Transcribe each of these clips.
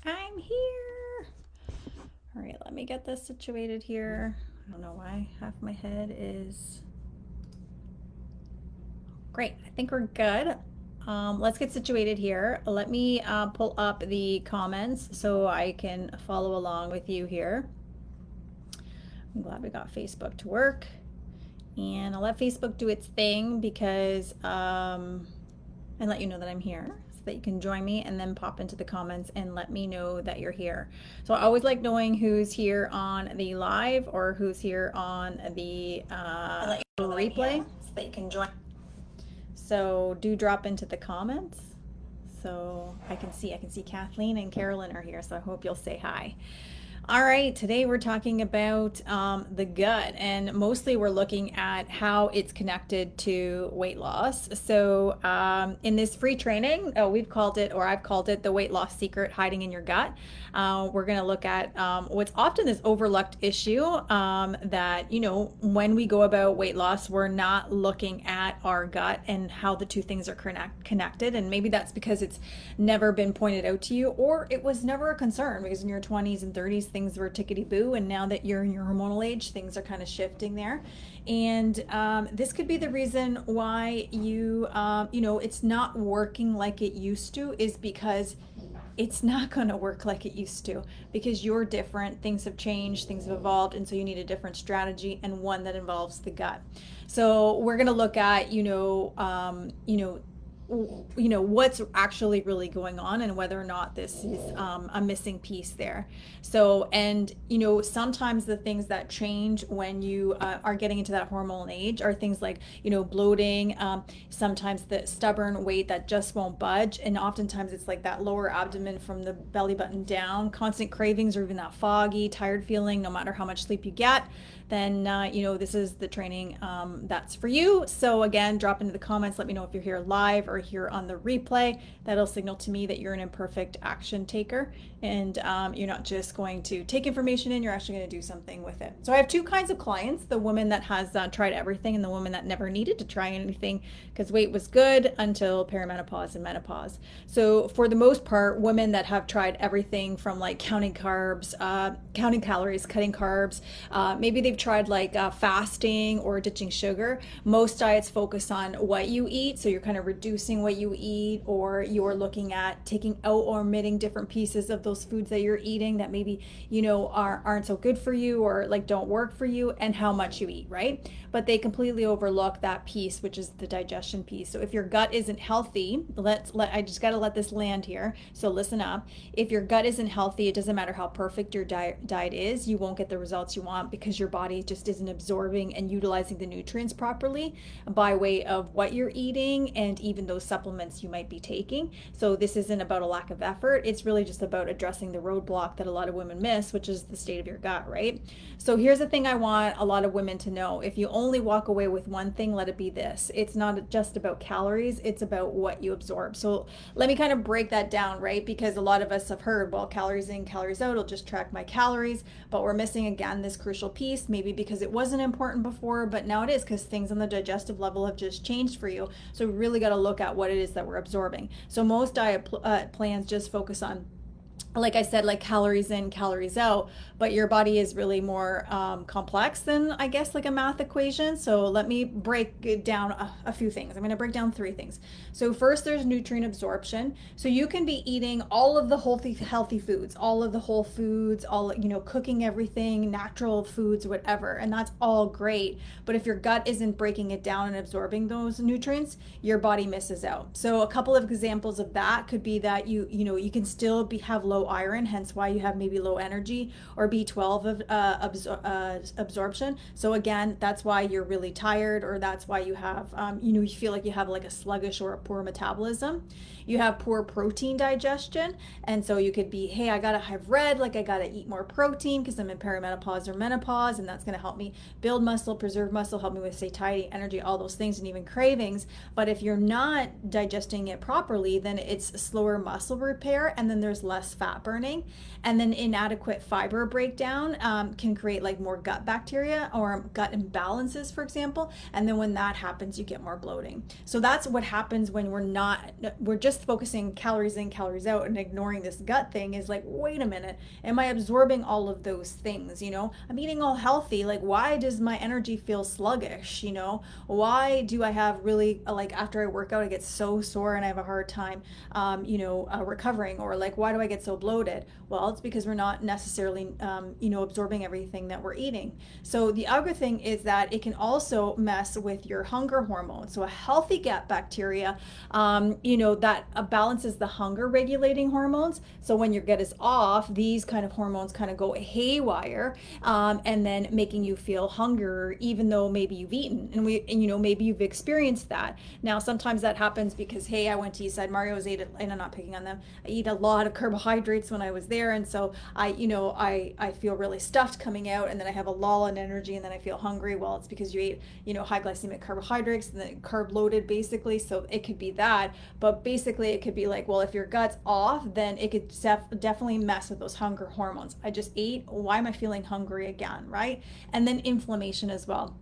I'm here. All right, let me get this situated here. I don't know why half my head is great. I think we're good. Let's get situated here. Let me pull up the comments so I can follow along with you here. I'm glad we got Facebook to work. And I'll let Facebook do its thing because, and let you know that I'm here so that you can join me and then pop into the comments and let me know that you're here. So I always like knowing who's here on the live or who's here on the replay so that you can join. So do drop into the comments. So I can see Kathleen and Carolyn are here, so I hope you'll say hi. All right, today we're talking about the gut, and mostly we're looking at how it's connected to weight loss. So in this free training, I've called it the weight loss secret hiding in your gut. We're going to look at what's often this overlooked issue that, when we go about weight loss, we're not looking at our gut and how the two things are connected. And maybe that's because it's never been pointed out to you, or it was never a concern because in your 20s and 30s, things were tickety-boo, and now that you're in your hormonal age, things are kind of shifting there. And this could be the reason why it's not working like it used to, is because it's not going to work like it used to because you're different. Things have changed, things have evolved, and so you need a different strategy, and one that involves the gut. So we're going to look at what's actually really going on and whether or not this is a missing piece there. So, and sometimes the things that change when you are getting into that hormonal age are things like bloating, sometimes the stubborn weight that just won't budge, and oftentimes it's like that lower abdomen from the belly button down, constant cravings, or even that foggy tired feeling no matter how much sleep you get. Then this is the training that's for you. So again, drop into the comments, let me know if you're here live or here on the replay. That'll signal to me that you're an imperfect action taker, and you're not just going to take information in, you're actually going to do something with it. So I have two kinds of clients: the woman that has tried everything, and the woman that never needed to try anything because weight was good until perimenopause and menopause. So for the most part, women that have tried everything from like counting carbs, counting calories, cutting carbs, maybe they've tried like fasting or ditching sugar. Most diets focus on what you eat, so you're kind of reducing what you eat, or you're looking at taking out or omitting different pieces of those foods that you're eating that maybe aren't so good for you or like don't work for you, and how much you eat, right? But they completely overlook that piece, which is the digestion piece. So if your gut isn't healthy, I just got to let this land here, so listen up. If your gut isn't healthy, it doesn't matter how perfect your diet is, you won't get the results you want because your body just isn't absorbing and utilizing the nutrients properly by way of what you're eating and even those supplements you might be taking. So this isn't about a lack of effort, it's really just about addressing the roadblock that a lot of women miss, which is the state of your gut, right? So here's the thing I want a lot of women to know: if you only walk away with one thing, let it be this. It's not just about calories, it's about what you absorb. So let me kind of break that down, right? Because a lot of us have heard, well, calories in, calories out, I'll just track my calories, but we're missing again this crucial piece, maybe because it wasn't important before, but now it is because things on the digestive level have just changed for you. So we really got to look at what it is that we're absorbing. So most diet plans just focus on, like I said, like calories in, calories out, but your body is really more complex than, I guess, like a math equation. So let me break down a few things. I'm going to break down three things. So first, there's nutrient absorption. So you can be eating all of the healthy foods, all of the whole foods, all, cooking everything, natural foods, whatever, and that's all great. But if your gut isn't breaking it down and absorbing those nutrients, your body misses out. So a couple of examples of that could be that you can still have low iron, hence why you have maybe low energy, or B12 absorption. So again, that's why you're really tired, or that's why you have you feel like you have like a sluggish or a poor metabolism. You have poor protein digestion, and so you could be, hey, I gotta have like I gotta eat more protein because I'm in perimenopause or menopause, and that's gonna help me build muscle, preserve muscle, help me with satiety, energy, all those things, and even cravings. But if you're not digesting it properly, then it's slower muscle repair, and then there's less fat fat burning. And then inadequate fiber breakdown can create like more gut bacteria or gut imbalances, for example. And then when that happens, you get more bloating. So that's what happens when we're just focusing calories in, calories out, and ignoring this gut thing. Is like, wait a minute, am I absorbing all of those things? I'm eating all healthy. Like, why does my energy feel sluggish? Why do I have really, like, after I work out, I get so sore and I have a hard time, recovering? Or like, why do I get so bloated? Well, it's because we're not necessarily, absorbing everything that we're eating. So the other thing is that it can also mess with your hunger hormone. So a healthy gut bacteria, that balances the hunger regulating hormones. So when your gut is off, these kind of hormones kind of go haywire, and then making you feel hunger, even though maybe you've eaten, and maybe you've experienced that. Now, sometimes that happens because, hey, I went to East Side Mario's, and I'm not picking on them. I eat a lot of carbohydrates when I was there, and so I feel really stuffed coming out, and then I have a lull in energy, and then I feel hungry. Well, it's because you ate, high glycemic carbohydrates and then carb loaded, basically. So it could be that, but basically it could be like, well, if your gut's off, then it could definitely mess with those hunger hormones. I just ate. Why am I feeling hungry again, right? And then inflammation as well.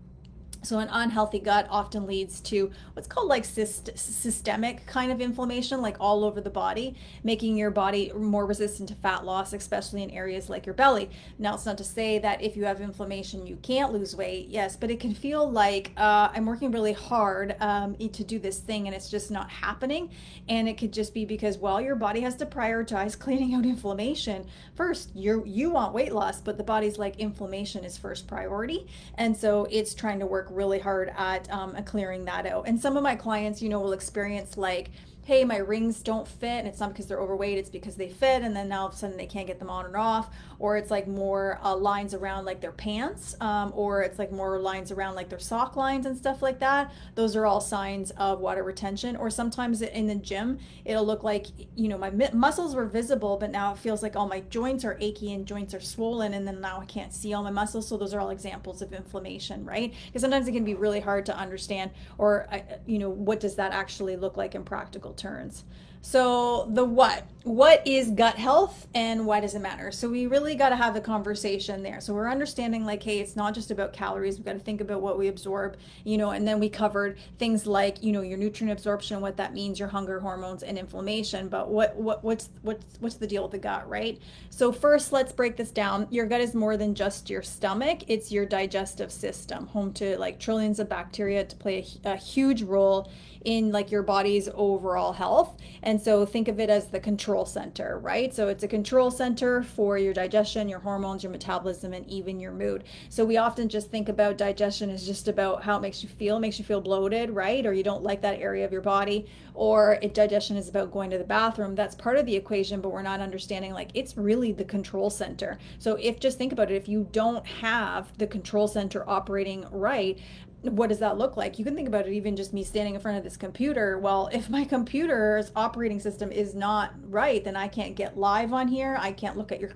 So an unhealthy gut often leads to what's called like systemic kind of inflammation, like all over the body, making your body more resistant to fat loss, especially in areas like your belly. Now, it's not to say that if you have inflammation, you can't lose weight. Yes, but it can feel like I'm working really hard to do this thing and it's just not happening. And it could just be because, well, your body has to prioritize cleaning out inflammation first. You want weight loss, but the body's like, inflammation is first priority. And so it's trying to work really hard at clearing that out. And some of my clients, will experience like, hey, my rings don't fit, and it's not because they're overweight, it's because they fit, and then now all of a sudden they can't get them on and off. Or it's like more lines around like their pants, or it's like more lines around like their sock lines and stuff like that. Those are all signs of water retention. Or sometimes in the gym, it'll look like, my muscles were visible, but now it feels like all my joints are achy and joints are swollen, and then now I can't see all my muscles. So those are all examples of inflammation, right? Because sometimes it can be really hard to understand, or what does that actually look like in practical turns. So the what is gut health and why does it matter? So we really got to have the conversation there. So we're understanding like, hey, it's not just about calories. We've got to think about what we absorb, and then we covered things like, your nutrient absorption, what that means, your hunger hormones and inflammation. But what's the deal with the gut, right? So first, let's break this down. Your gut is more than just your stomach. It's your digestive system, home to like trillions of bacteria to play a huge role in like your body's overall health. And so think of it as the control center, right? So it's a control center for your digestion, your hormones, your metabolism, and even your mood. So we often just think about digestion as just about how it makes you feel bloated, right? Or you don't like that area of your body, or digestion is about going to the bathroom. That's part of the equation, but we're not understanding like it's really the control center. So just think about it, if you don't have the control center operating right, what does that look like? You can think about it, even just me standing in front of this computer. Well, if my computer's operating system is not right, then I can't get live on here. I can't look at your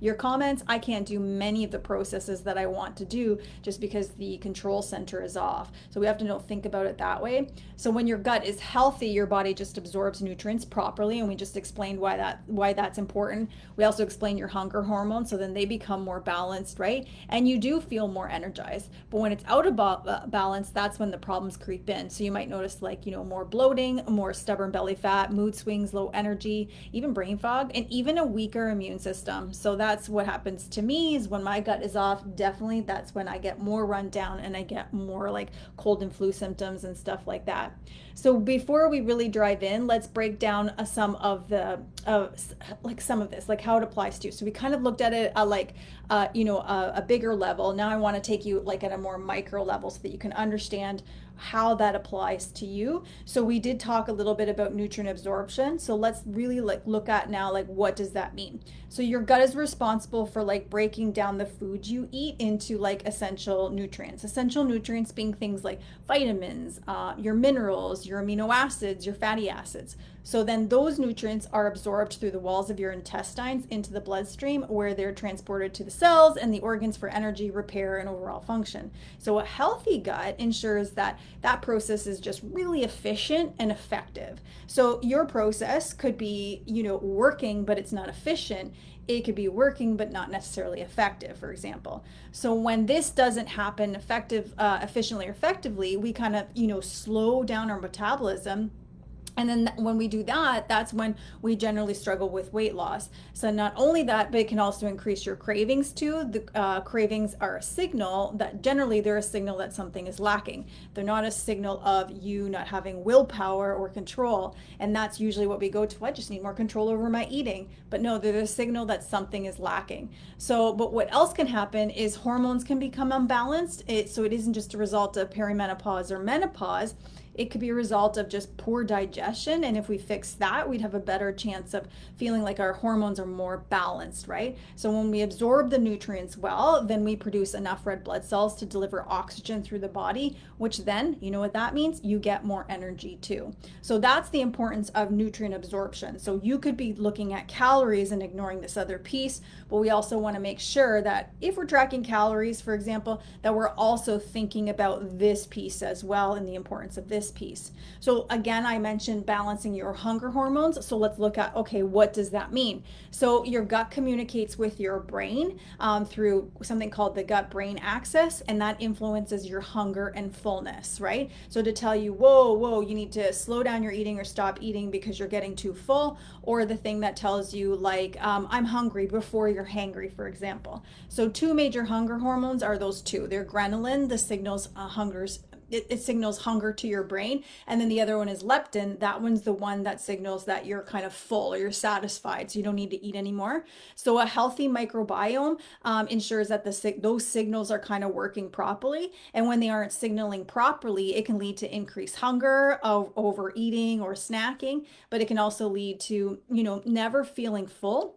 your comments. I can't do many of the processes that I want to do just because the control center is off. So we have to think about it that way. So when your gut is healthy, your body just absorbs nutrients properly, and we just explained why that's important. We also explained your hunger hormones, so then they become more balanced, right? And you do feel more energized. But when it's out of balance, that's when the problems creep in. So you might notice like, more bloating, more stubborn belly fat, mood swings, low energy, even brain fog, and even a weaker immune system. So that's what happens to me, is when my gut is off, definitely that's when I get more run down and I get more like cold and flu symptoms and stuff like that. So before we really dive in, let's break down some of some of this, like how it applies to you. So we kind of looked at it a bigger level. Now I want to take you like at a more micro level so that you can understand how that applies to you. So we did talk a little bit about nutrient absorption. So let's really look at now, what does that mean? So your gut is responsible for breaking down the food you eat into essential nutrients. Essential nutrients being things like vitamins, your minerals, your amino acids, your fatty acids. So then those nutrients are absorbed through the walls of your intestines into the bloodstream, where they're transported to the cells and the organs for energy, repair, and overall function. So a healthy gut ensures that that process is just really efficient and effective. So your process could be, working, but it's not efficient. It could be working but not necessarily effective, for example. So when this doesn't happen efficiently or effectively, we kind of, slow down our metabolism. And then when we do that, that's when we generally struggle with weight loss. So not only that, but it can also increase your cravings too. The cravings are a signal that generally they're a signal that something is lacking. They're not a signal of you not having willpower or control. And that's usually what we go to. I just need more control over my eating. But no, they're a signal that something is lacking. So, but what else can happen is hormones can become unbalanced. So it isn't just a result of perimenopause or menopause. It could be a result of just poor digestion. And if we fix that, we'd have a better chance of feeling like our hormones are more balanced, right? So when we absorb the nutrients well, then we produce enough red blood cells to deliver oxygen through the body, which then, you know what that means? You get more energy too. So that's the importance of nutrient absorption. So you could be looking at calories and ignoring this other piece, but we also want to make sure that if we're tracking calories, for example, that we're also thinking about this piece as well and the importance of this piece. So again, I mentioned balancing your hunger hormones. So let's look at, okay, what does that mean? So your gut communicates with your brain through something called the gut-brain axis, and that influences your hunger and fullness, right? So to tell you, whoa, you need to slow down your eating or stop eating because you're getting too full, or the thing that tells you like, I'm hungry before you're hangry, for example. So two major hunger hormones are those two. They're ghrelin, the signals it signals hunger to your brain, and then the other one is leptin. That one's the one that signals that you're kind of full or you're satisfied, so you don't need to eat anymore. So a healthy microbiome ensures that those signals are kind of working properly, and when they aren't signaling properly, it can lead to increased hunger, overeating or snacking, but it can also lead to never feeling full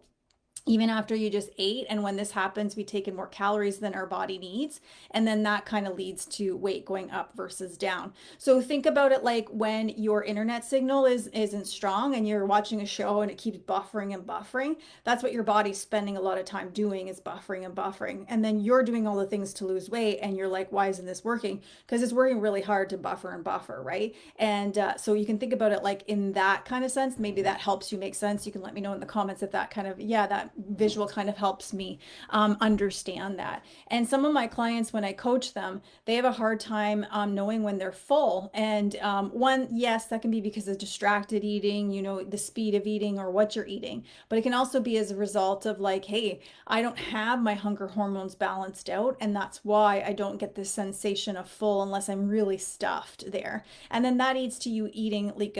even after you just ate. And when this happens, we take in more calories than our body needs. And then that kind of leads to weight going up versus down. So think about it like when your internet signal isn't strong and you're watching a show and it keeps buffering and buffering. That's what your body's spending a lot of time doing, is buffering and buffering. And then you're doing all the things to lose weight and you're like, why isn't this working? Because it's working really hard to buffer and buffer, right? And so you can think about it like in that kind of sense. Maybe that helps you make sense. You can let me know in the comments if that kind of, that visual kind of helps me understand that. And some of my clients, when I coach them, they have a hard time knowing when they're full. And one, yes, that can be because of distracted eating, the speed of eating or what you're eating. But it can also be as a result of like, hey, I don't have my hunger hormones balanced out, and that's why I don't get this sensation of full unless I'm really stuffed there. And then that leads to you eating like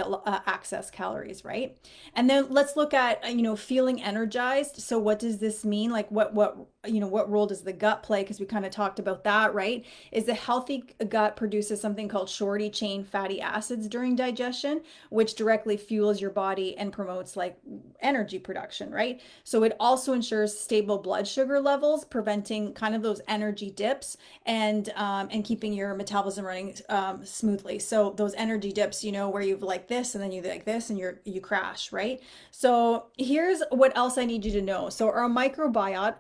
excess calories, right? And then let's look at feeling energized. So what does this mean? Like what role does the gut play? Because we kind of talked about that, right? Is a healthy gut produces something called shorty chain fatty acids during digestion, which directly fuels your body and promotes like energy production, right? So it also ensures stable blood sugar levels, preventing kind of those energy dips and keeping your metabolism running smoothly. So those energy dips, where you've like this and then you like this and you crash, right? So here's what else I need you to know. So our microbiota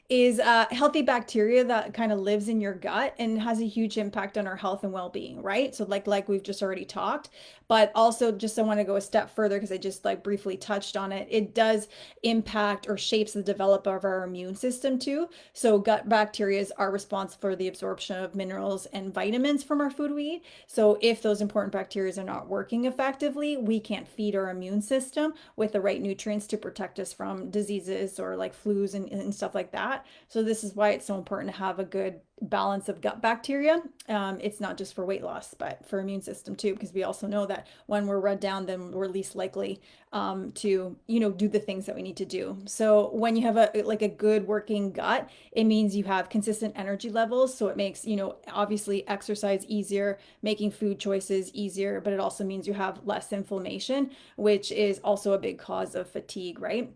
is healthy bacteria that kind of lives in your gut and has a huge impact on our health and well-being, right? So like we've just already talked, but also just I want to go a step further because I just like briefly touched on it. It does impact or shapes the development of our immune system too. So gut bacteria are responsible for the absorption of minerals and vitamins from our food we eat. So if those important bacteria are not working effectively, we can't feed our immune system with the right nutrients to protect us from diseases or like flus and stuff like that. So this is why it's so important to have a good balance of gut bacteria. It's not just for weight loss, but for immune system too, because we also know that when we're run down, then we're least likely to, do the things that we need to do. So when you have a good working gut, it means you have consistent energy levels. So it makes, obviously exercise easier, making food choices easier, but it also means you have less inflammation, which is also a big cause of fatigue, right?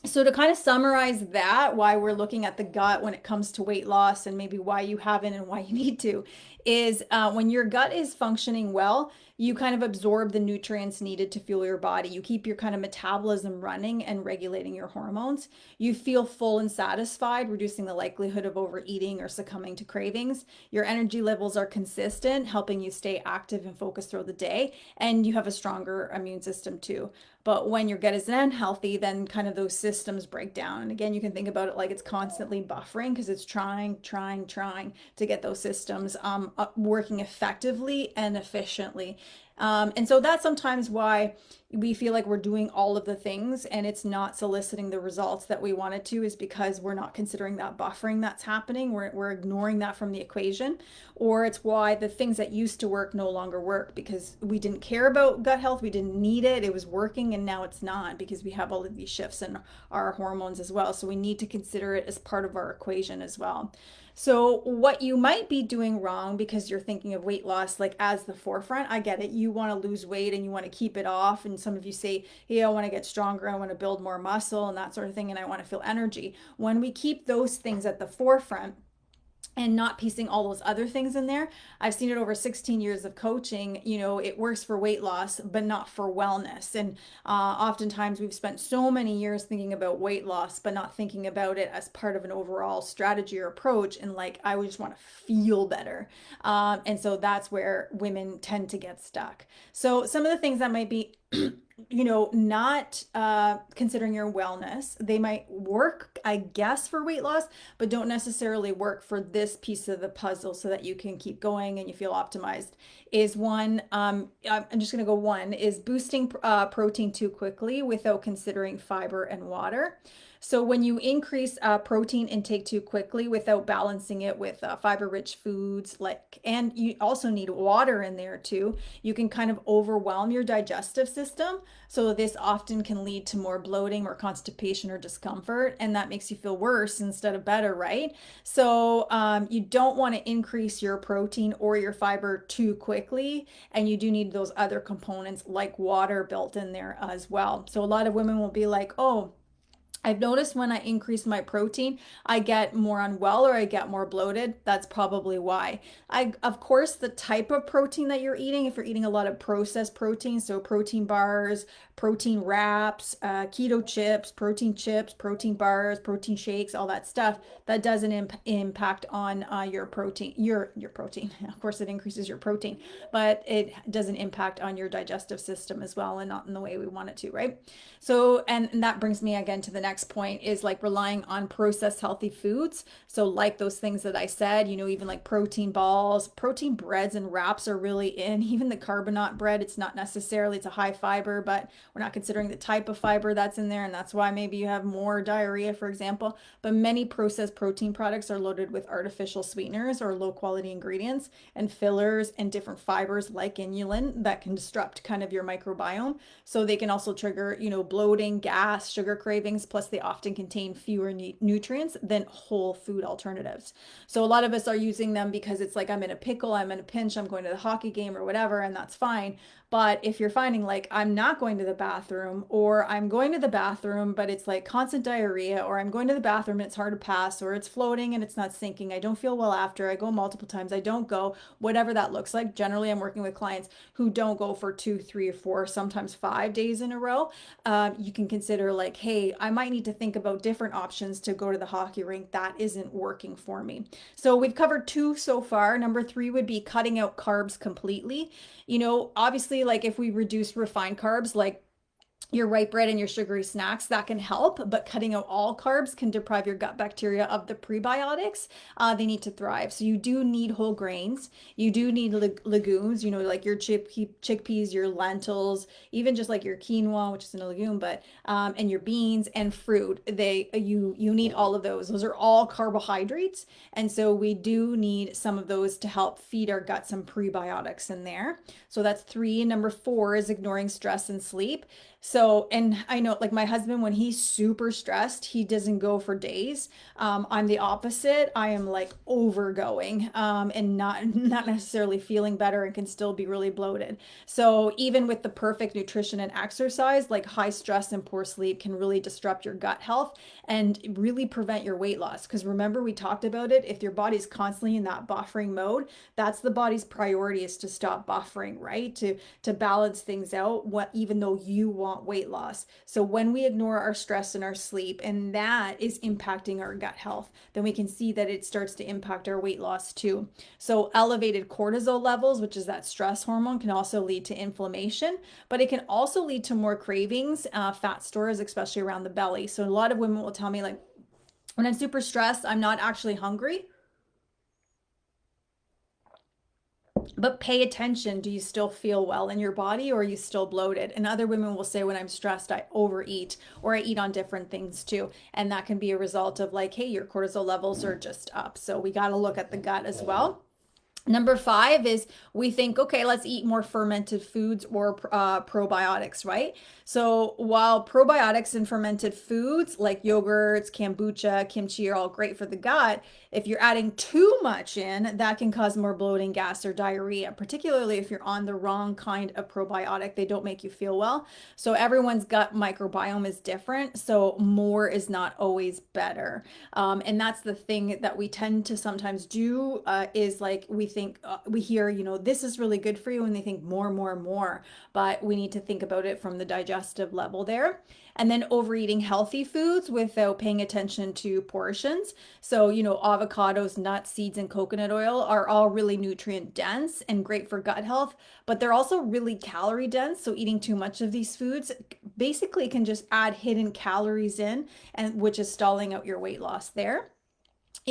So to kind of summarize that, why we're looking at the gut when it comes to weight loss and maybe why you haven't and why you need to, is when your gut is functioning well, you kind of absorb the nutrients needed to fuel your body. You keep your kind of metabolism running and regulating your hormones. You feel full and satisfied, reducing the likelihood of overeating or succumbing to cravings. Your energy levels are consistent, helping you stay active and focused throughout the day. And you have a stronger immune system too. But when your gut is unhealthy, then kind of those systems break down. And again, you can think about it like it's constantly buffering because it's trying to get those systems working effectively and efficiently. And so that's sometimes why we feel like we're doing all of the things and it's not soliciting the results that we wanted to, is because we're not considering that buffering that's happening. We're ignoring that from the equation. Or it's why the things that used to work no longer work because we didn't care about gut health. We didn't need it. It was working and now it's not because we have all of these shifts in our hormones as well. So we need to consider it as part of our equation as well. So what you might be doing wrong because you're thinking of weight loss like as the forefront, I get it. You want to lose weight and you want to keep it off. And some of you say, hey, I want to get stronger. I want to build more muscle and that sort of thing. And I want to feel energy. When we keep those things at the forefront, and not piecing all those other things in there. I've seen it over 16 years of coaching. You know, it works for weight loss, but not for wellness. And oftentimes we've spent so many years thinking about weight loss, but not thinking about it as part of an overall strategy or approach. And like, I would just want to feel better. And so that's where women tend to get stuck. So some of the things that might be not considering your wellness. They might work, I guess, for weight loss, but don't necessarily work for this piece of the puzzle so that you can keep going and you feel optimized. Is one, I'm just going to go one, is boosting protein too quickly without considering fiber and water. So when you increase protein intake too quickly without balancing it with fiber-rich foods, and you also need water in there too, you can kind of overwhelm your digestive system. So this often can lead to more bloating or constipation or discomfort, and that makes you feel worse instead of better, right? So you don't want to increase your protein or your fiber too quickly, and you do need those other components like water built in there as well. So a lot of women will be like, oh, I've noticed when I increase my protein, I get more unwell or I get more bloated. That's probably why. Of course, the type of protein that you're eating, if you're eating a lot of processed protein, so protein bars, protein wraps, keto chips, protein bars, protein shakes, all that stuff, that doesn't impact on your protein, your protein. Of course, it increases your protein, but it doesn't impact on your digestive system as well, and not in the way we want it to, right? So, and that brings me again to the next point, is like relying on processed healthy foods. So like those things that I said, even like protein balls, protein breads and wraps are really in. Even the carbonate bread, it's not necessarily, it's a high fiber, but we're not considering the type of fiber that's in there. And that's why maybe you have more diarrhea, for example. But many processed protein products are loaded with artificial sweeteners or low quality ingredients and fillers and different fibers like inulin that can disrupt kind of your microbiome. So they can also trigger, bloating, gas, sugar cravings, plus they often contain fewer nutrients than whole food alternatives. So a lot of us are using them because it's like, I'm in a pickle, I'm in a pinch, I'm going to the hockey game or whatever, and that's fine. But if you're finding like, I'm not going to the bathroom, or I'm going to the bathroom, but it's like constant diarrhea, or I'm going to the bathroom and it's hard to pass, or it's floating and it's not sinking, I don't feel well after, I go multiple times, I don't go, whatever that looks like. Generally, I'm working with clients who don't go for 2, 3, or 4, sometimes 5 days in a row. You can consider like, hey, I might need to think about different options to go to the hockey rink. That isn't working for me. So we've covered 2 so far. Number 3 would be cutting out carbs completely. Obviously, like if we reduce refined carbs, like your white bread and your sugary snacks, that can help, but cutting out all carbs can deprive your gut bacteria of the prebiotics they need to thrive. So you do need whole grains. You do need legumes, like your chickpeas, your lentils, even just like your quinoa, which isn't a legume, but and your beans and fruit. You need all of those. Those are all carbohydrates, and so we do need some of those to help feed our gut some prebiotics in there. So that's 3. Number 4 is ignoring stress and sleep. So, and I know like my husband, when he's super stressed, he doesn't go for days. I'm the opposite. I am like overgoing, and not necessarily feeling better and can still be really bloated. So even with the perfect nutrition and exercise, like high stress and poor sleep can really disrupt your gut health and really prevent your weight loss. Because remember, we talked about it. If your body's constantly in that buffering mode, that's the body's priority, is to stop buffering, right? To balance things out, what even though you want weight loss. So when we ignore our stress and our sleep, and that is impacting our gut health, then we can see that it starts to impact our weight loss too. So elevated cortisol levels, which is that stress hormone, can also lead to inflammation, but it can also lead to more cravings, fat stores, especially around the belly. So a lot of women will tell me like, when I'm super stressed, I'm not actually hungry. But pay attention. Do you still feel well in your body, or are you still bloated? And other women will say, when I'm stressed, I overeat, or I eat on different things too. And that can be a result of like, hey, your cortisol levels are just up. So we got to look at the gut as well. Number 5 is we think, okay, let's eat more fermented foods or probiotics, right? So while probiotics and fermented foods like yogurts, kombucha, kimchi are all great for the gut, if you're adding too much in, that can cause more bloating, gas, or diarrhea, particularly if you're on the wrong kind of probiotic. They don't make you feel well. So everyone's gut microbiome is different. So more is not always better. And that's the thing that we tend to sometimes do, is like we think, we hear, this is really good for you, and they think more, more, more. But we need to think about it from the digestive level there. And then overeating healthy foods without paying attention to portions. So, avocados, nuts, seeds, and coconut oil are all really nutrient dense and great for gut health, but they're also really calorie dense. So eating too much of these foods basically can just add hidden calories in, and which is stalling out your weight loss there.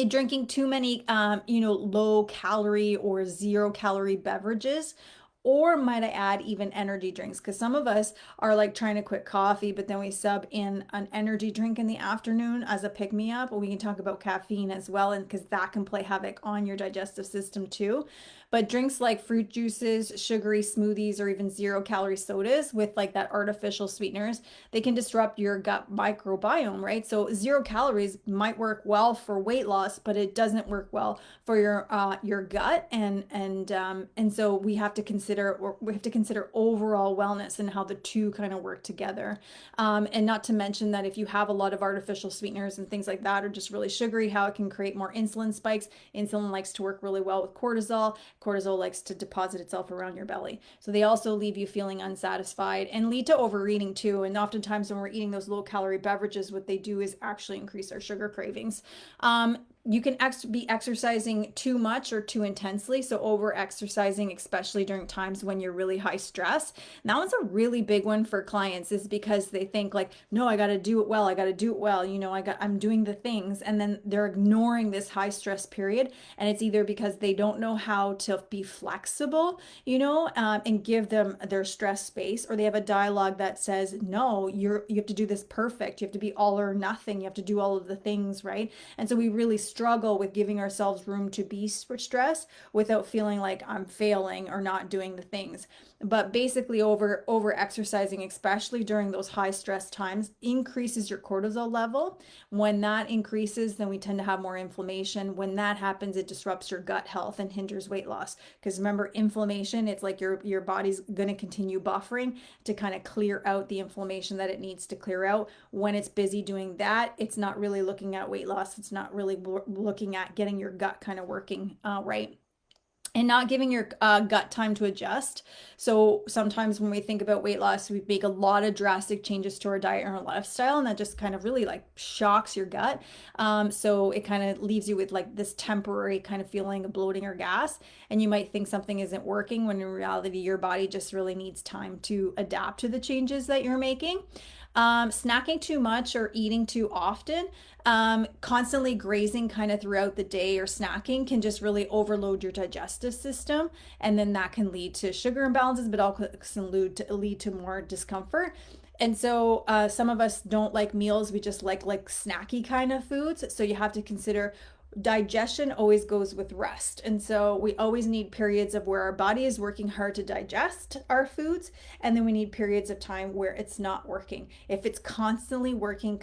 Drinking too many low calorie or 0 calorie beverages, or might I add even energy drinks, because some of us are like trying to quit coffee, but then we sub in an energy drink in the afternoon as a pick me up. We can talk about caffeine as well, and because that can play havoc on your digestive system too. But drinks like fruit juices, sugary smoothies, or even 0 calorie sodas with like that artificial sweeteners, they can disrupt your gut microbiome, right? So 0 calories might work well for weight loss, but it doesn't work well for your gut, and so we have to consider overall wellness and how the two kind of work together. And not to mention that if you have a lot of artificial sweeteners and things like that, or just really sugary, how it can create more insulin spikes. Insulin likes to work really well with cortisol. Cortisol likes to deposit itself around your belly. So they also leave you feeling unsatisfied and lead to overeating too. And oftentimes when we're eating those low calorie beverages, what they do is actually increase our sugar cravings. You can be exercising too much or too intensely. So over exercising, especially during times when you're really high stress. And that one's a really big one for clients, is because they think like, no, I got to do it well. I got to do it well. I'm doing the things. And then they're ignoring this high stress period. And it's either because they don't know how to be flexible, and give them their stress space, or they have a dialogue that says, no, you have to do this perfect. You have to be all or nothing. You have to do all of the things, right? And so we really struggle with giving ourselves room to be stressed without feeling like I'm failing or not doing the things. But basically over exercising, especially during those high stress times, increases your cortisol level. When that increases, then we tend to have more inflammation. When that happens, it disrupts your gut health and hinders weight loss. Because remember, inflammation, it's like your body's going to continue buffering to kind of clear out the inflammation that it needs to clear out. When it's busy doing that, it's not really looking at weight loss. It's not really looking at getting your gut kind of working right, and not giving your gut time to adjust. So sometimes when we think about weight loss, we make a lot of drastic changes to our diet and our lifestyle, and that just kind of really like shocks your gut. So it kind of leaves you with like this temporary kind of feeling of bloating or gas, and you might think something isn't working when in reality your body just really needs time to adapt to the changes that you're making. Snacking too much or eating too often, constantly grazing kind of throughout the day or snacking can just really overload your digestive system. And then that can lead to sugar imbalances, but also can lead to more discomfort. And so some of us don't like meals. We just like snacky kind of foods. So you have to consider digestion always goes with rest. And so we always need periods of where our body is working hard to digest our foods. And then we need periods of time where it's not working. If it's constantly working,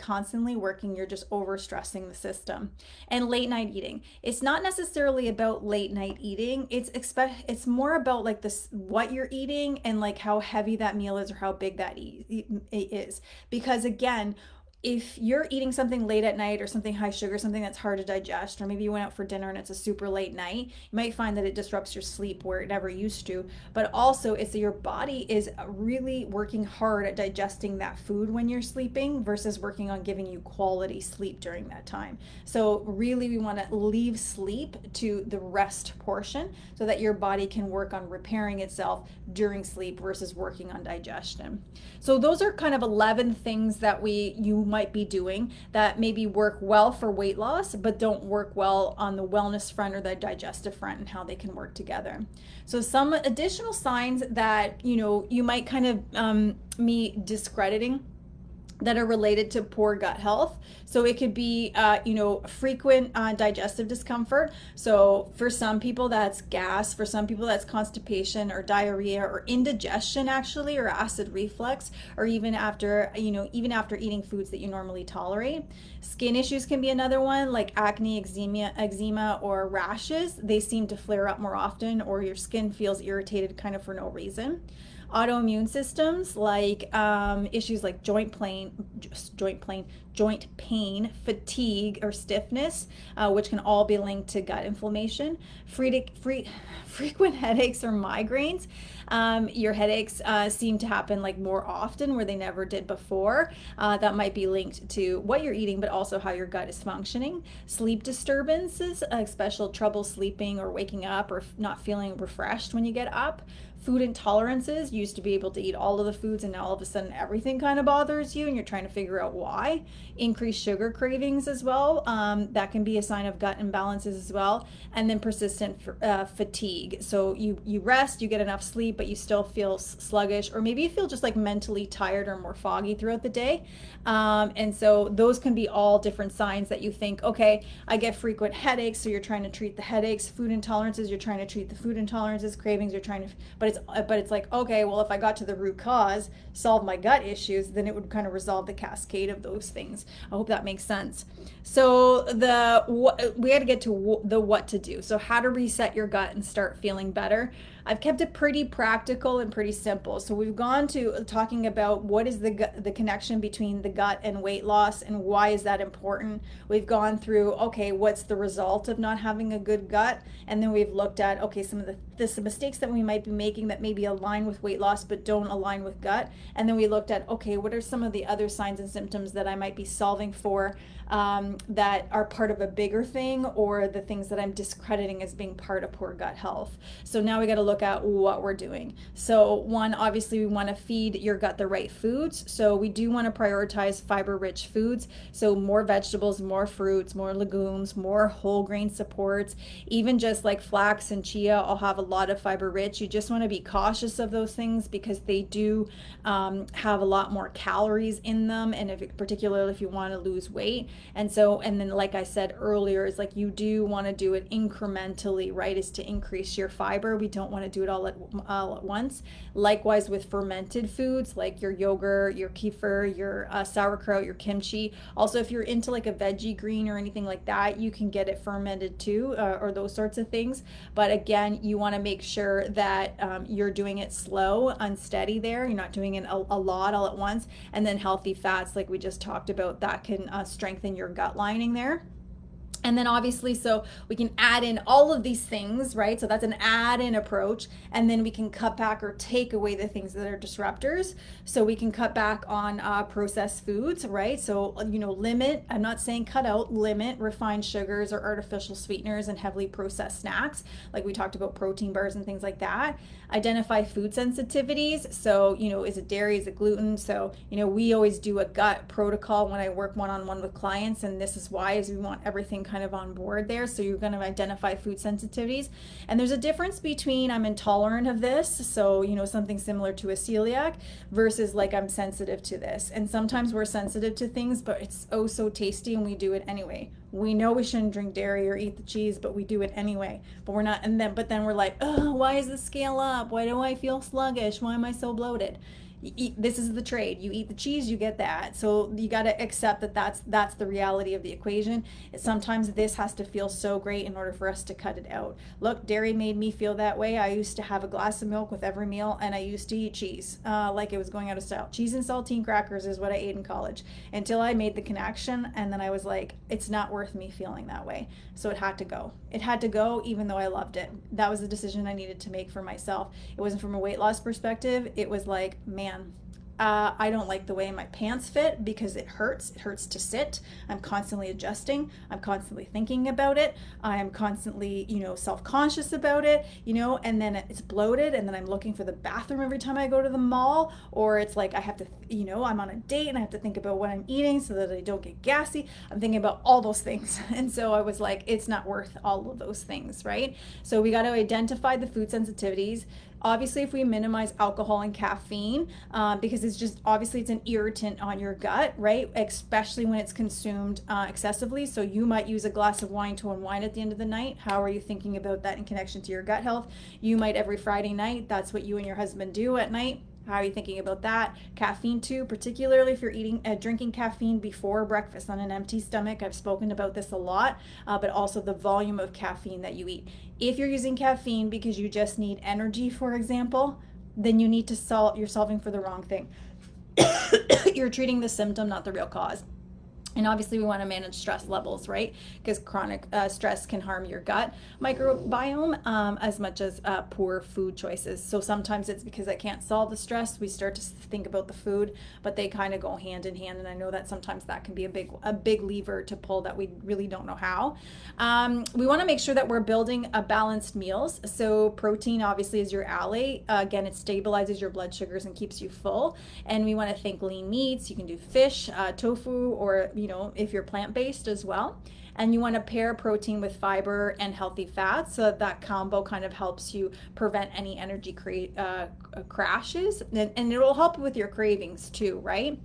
you're just overstressing the system. And late night eating. It's not necessarily about late night eating. It's more about like this, what you're eating and like how heavy that meal is or how big that is. Because again, if you're eating something late at night or something high sugar, something that's hard to digest, or maybe you went out for dinner and it's a super late night, you might find that it disrupts your sleep where it never used to. But also, it's that your body is really working hard at digesting that food when you're sleeping versus working on giving you quality sleep during that time. So really, we want to leave sleep to the rest portion so that your body can work on repairing itself during sleep versus working on digestion. So those are kind of 11 things that you might be doing that maybe work well for weight loss, but don't work well on the wellness front or the digestive front and how they can work together. So some additional signs that, you might kind of me discrediting that are related to poor gut health. So it could be, frequent digestive discomfort. So for some people that's gas, for some people that's constipation or diarrhea or indigestion actually, or acid reflux, or even after eating foods that you normally tolerate. Skin issues can be another one, like acne, eczema, or rashes. They seem to flare up more often, or your skin feels irritated kind of for no reason. Autoimmune systems, like issues like joint pain, fatigue, or stiffness, which can all be linked to gut inflammation. Frequent headaches or migraines. Your headaches seem to happen like more often where they never did before. That might be linked to what you're eating, but also how your gut is functioning. Sleep disturbances, especially trouble sleeping or waking up or not feeling refreshed when you get up. Food intolerances, you used to be able to eat all of the foods and now all of a sudden everything kind of bothers you and you're trying to figure out why. Increased sugar cravings as well, that can be a sign of gut imbalances as well. And then persistent fatigue. So you rest, you get enough sleep, but you still feel sluggish, or maybe you feel just like mentally tired or more foggy throughout the day. And so those can be all different signs that you think, okay, I get frequent headaches, so you're trying to treat the headaches. Food intolerances, you're trying to treat the food intolerances. Cravings, you're trying to, but it's like, okay, well, if I got to the root cause, solve my gut issues, then it would kind of resolve the cascade of those things. I hope that makes sense. So we got to get to the what to do. So how to reset your gut and start feeling better. I've kept it pretty practical and pretty simple. So we've gone to talking about what is the connection between the gut and weight loss and why is that important. We've gone through, okay, what's the result of not having a good gut? And then we've looked at, okay, some of the mistakes that we might be making that maybe align with weight loss but don't align with gut. And then we looked at, okay, what are some of the other signs and symptoms that I might be solving for that are part of a bigger thing, or the things that I'm discrediting as being part of poor gut health. So now we got to look at what we're doing. So one, obviously we want to feed your gut the right foods. So we do want to prioritize fiber-rich foods. So more vegetables, more fruits, more legumes, more whole grain supports, even just like flax and chia all have a lot of fiber rich. You just want to be cautious of those things because they do have a lot more calories in them, and particularly if you want to lose weight. And then like I said earlier, it's like you do want to do it incrementally, right? Is to increase your fiber. We don't want to do it all at once. Likewise with fermented foods like your yogurt, your kefir, your sauerkraut, your kimchi. Also, if you're into like a veggie green or anything like that, you can get it fermented too, or those sorts of things. But again, you want to make sure that you're doing it slow, unsteady there. You're not doing it a lot all at once. And then healthy fats, like we just talked about, that can strengthen your gut lining there. And then obviously, so we can add in all of these things, right? So that's an add-in approach. And then we can cut back or take away the things that are disruptors. So we can cut back on processed foods, right? So, limit, I'm not saying cut out, limit refined sugars or artificial sweeteners and heavily processed snacks. Like we talked about protein bars and things like that. Identify food sensitivities. So, is it dairy, is it gluten? So, we always do a gut protocol when I work one-on-one with clients. And this is why, is we want everything kind kind of on board there. So you're going to identify food sensitivities. And there's a difference between I'm intolerant of this, so, something similar to a celiac, versus like I'm sensitive to this. And sometimes we're sensitive to things, but it's oh so tasty and we do it anyway. We know we shouldn't drink dairy or eat the cheese, but we do it anyway. But we're not, but then we're like, oh, why is the scale up? Why do I feel sluggish? Why am I so bloated? This is the trade. You eat the cheese, you get that. So you got to accept that that's the reality of the equation. Sometimes this has to feel so great in order for us to cut it out. Look, dairy made me feel that way. I used to have a glass of milk with every meal, and I used to eat cheese like it was going out of style. Cheese and saltine crackers is what I ate in college until I made the connection, and then I was like, it's not worth me feeling that way. So it had to go. It had to go, even though I loved it. That was the decision I needed to make for myself. It wasn't from a weight loss perspective. It was like, man, I don't like the way my pants fit because it hurts. It hurts to sit. I'm constantly adjusting. I'm constantly thinking about it. I'm constantly, self-conscious about it, and then it's bloated, and then I'm looking for the bathroom every time I go to the mall, or it's like I have to, I'm on a date and I have to think about what I'm eating so that I don't get gassy. I'm thinking about all those things. And so I was like, it's not worth all of those things, right? So we got to identify the food sensitivities. Obviously, if we minimize alcohol and caffeine, because it's an irritant on your gut, right? Especially when it's consumed excessively. So you might use a glass of wine to unwind at the end of the night. How are you thinking about that in connection to your gut health? You might every Friday night, that's what you and your husband do at night. How are you thinking about that? Caffeine too, particularly if you're drinking caffeine before breakfast on an empty stomach. I've spoken about this a lot, but also the volume of caffeine that you eat. If you're using caffeine because you just need energy, for example, then you need to you're solving for the wrong thing. You're treating the symptom, not the real cause. And obviously we want to manage stress levels, right? Because chronic stress can harm your gut microbiome as much as poor food choices. So sometimes it's because I can't solve the stress. We start to think about the food, but they kind of go hand in hand. And I know that sometimes that can be a big lever to pull that we really don't know how. We want to make sure that we're building a balanced meals. So protein obviously is your ally. Again, it stabilizes your blood sugars and keeps you full. And we want to think lean meats. You can do fish, tofu, or if you're plant-based as well. And you want to pair protein with fiber and healthy fats, so that combo kind of helps you prevent any energy crashes, and it will help with your cravings too, right?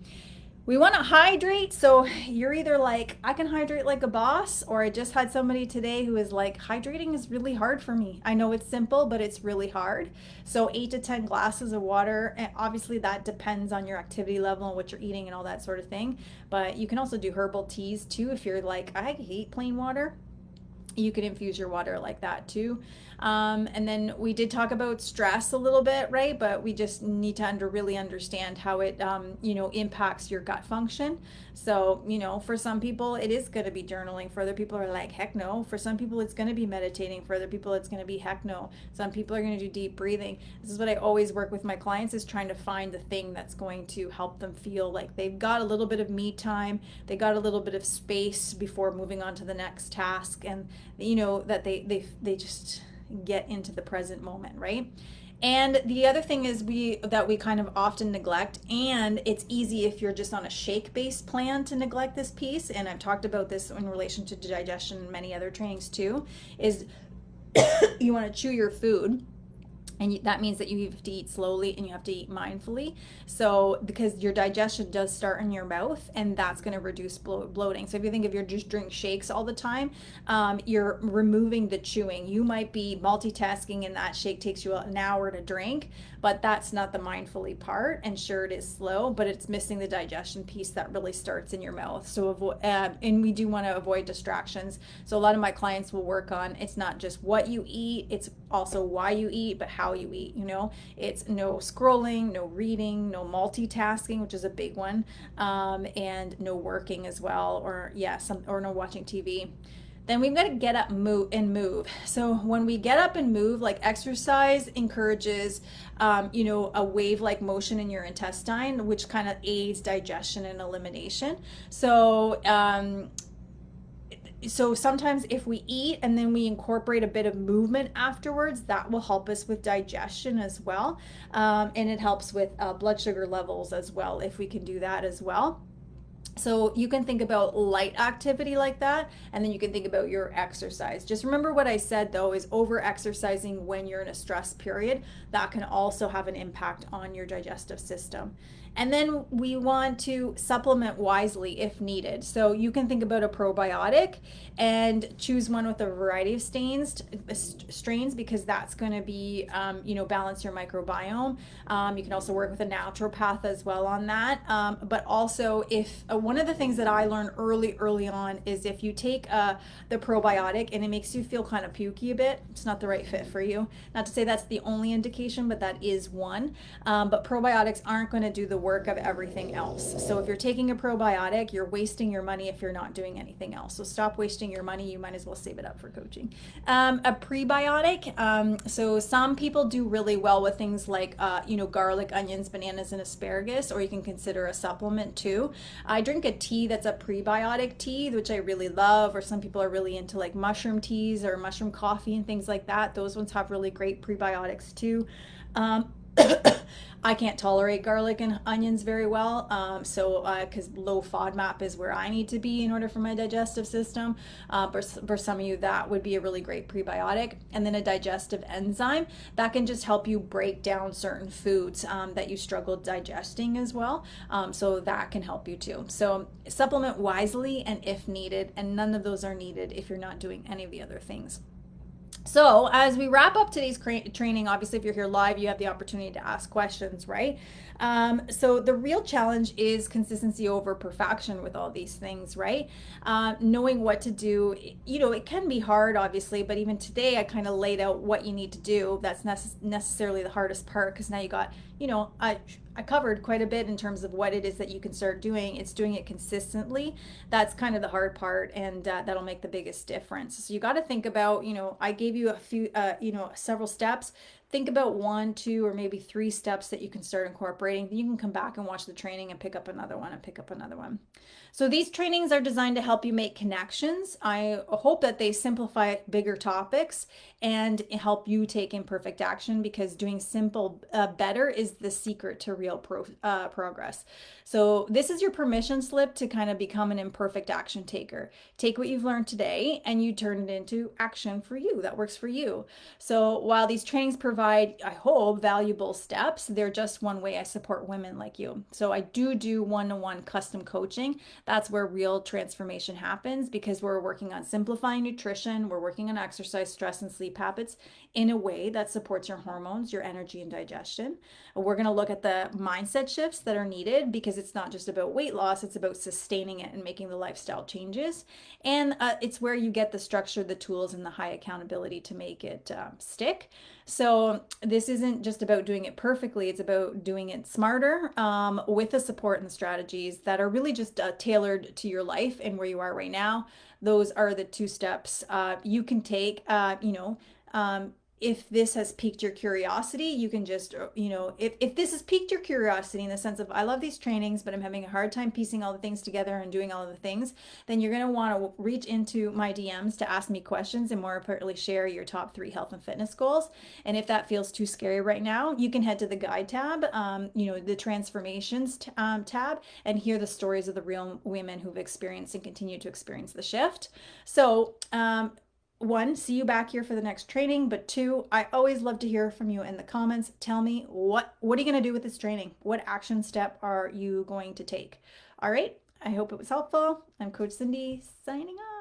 We want to hydrate. So you're either like, I can hydrate like a boss, or I just had somebody today who is like, hydrating is really hard for me. I know it's simple, but it's really hard. So 8 to 10 glasses of water, and obviously that depends on your activity level and what you're eating and all that sort of thing. But you can also do herbal teas too. If you're like, I hate plain water, you can infuse your water like that too. And then we did talk about stress a little bit, right? But we just need to really understand how it, impacts your gut function. So, for some people, it is going to be journaling. For other people are like, heck no. For some people, it's going to be meditating. For other people, it's going to be heck no. Some people are going to do deep breathing. This is what I always work with my clients, is trying to find the thing that's going to help them feel like they've got a little bit of me time. They got a little bit of space before moving on to the next task. And, that they just get into the present moment, right? And the other thing is that we kind of often neglect, and it's easy if you're just on a shake-based plan to neglect this piece, and I've talked about this in relation to digestion and many other trainings too, is you want to chew your food. And that means that you have to eat slowly and you have to eat mindfully. So because your digestion does start in your mouth, and that's going to reduce bloating. So if you think if you're just drinking shakes all the time, you're removing the chewing. You might be multitasking and that shake takes you an hour to drink, but that's not the mindfully part. And sure, it is slow, but it's missing the digestion piece that really starts in your mouth. So and we do want to avoid distractions. So a lot of my clients will work on, it's not just what you eat, it's also why you eat, but how you eat. It's no scrolling, no reading, no multitasking, which is a big one, and no working as well, or no watching TV. Then we've got to get up and move. So when we get up and move, like exercise encourages a wave-like motion in your intestine, which kind of aids digestion and elimination. So sometimes if we eat and then we incorporate a bit of movement afterwards, that will help us with digestion as well. And it helps with blood sugar levels as well, if we can do that as well. So you can think about light activity like that, and then you can think about your exercise. Just remember what I said though, is over exercising when you're in a stress period, that can also have an impact on your digestive system. And then we want to supplement wisely if needed. So you can think about a probiotic and choose one with a variety of strains, because that's going to be, balance your microbiome. You can also work with a naturopath as well on that. But also, if one of the things that I learned early on is if you take the probiotic and it makes you feel kind of pukey a bit, it's not the right fit for you. Not to say that's the only indication, but that is one. But probiotics aren't going to do the work of everything else. So if you're taking a probiotic, you're wasting your money if you're not doing anything else. So stop wasting your money. You might as well save it up for coaching. A prebiotic. So some people do really well with things like, garlic, onions, bananas, and asparagus, or you can consider a supplement too. I drink a tea that's a prebiotic tea, which I really love, or some people are really into like mushroom teas or mushroom coffee and things like that. Those ones have really great prebiotics too. I can't tolerate garlic and onions very well, because low FODMAP is where I need to be in order for my digestive system. For some of you, that would be a really great prebiotic. And then a digestive enzyme that can just help you break down certain foods that you struggle digesting as well. So that can help you too. So supplement wisely and if needed, and none of those are needed if you're not doing any of the other things. So as we wrap up today's training, obviously if you're here live, you have the opportunity to ask questions, right? So the real challenge is consistency over perfection with all these things, right? Knowing what to do, it can be hard, obviously, but even today I kind of laid out what you need to do. That's necessarily the hardest part, because now you got, I covered quite a bit in terms of what it is that you can start doing. It's doing it consistently. That's kind of the hard part, and that'll make the biggest difference. So you got to think about, I gave you a few, several steps. Think about 1, 2, or maybe 3 steps that you can start incorporating. Then you can come back and watch the training and pick up another one and pick up another one. So these trainings are designed to help you make connections. I hope that they simplify bigger topics and help you take imperfect action, because doing simple better is the secret to real progress. So this is your permission slip to kind of become an imperfect action taker. Take what you've learned today and you turn it into action for you that works for you. So while these trainings provide, I hope, valuable steps, they're just one way I support women like you. So I do one-to-one custom coaching. That's where real transformation happens, because we're working on simplifying nutrition, we're working on exercise, stress, and sleep habits in a way that supports your hormones, your energy, and digestion. We're going to look at the mindset shifts that are needed, because it's not just about weight loss, it's about sustaining it and making the lifestyle changes. And it's where you get the structure, the tools, and the high accountability to make it stick. So this isn't just about doing it perfectly, it's about doing it smarter, with the support and the strategies that are really just tailored to your life and where you are right now. Those are the 2 steps you can take. If this has piqued your curiosity, you can just, if this has piqued your curiosity in the sense of, I love these trainings, but I'm having a hard time piecing all the things together and doing all of the things, then you're going to want to reach into my DMs to ask me questions and more importantly, share your top 3 health and fitness goals. And if that feels too scary right now, you can head to the guide tab, the transformations tab, and hear the stories of the real women who've experienced and continue to experience the shift. So, 1, see you back here for the next training, but 2, I always love to hear from you in the comments. Tell me, what are you going to do with this training? What action step are you going to take? All right, I hope it was helpful. I'm Coach Cindy, signing off.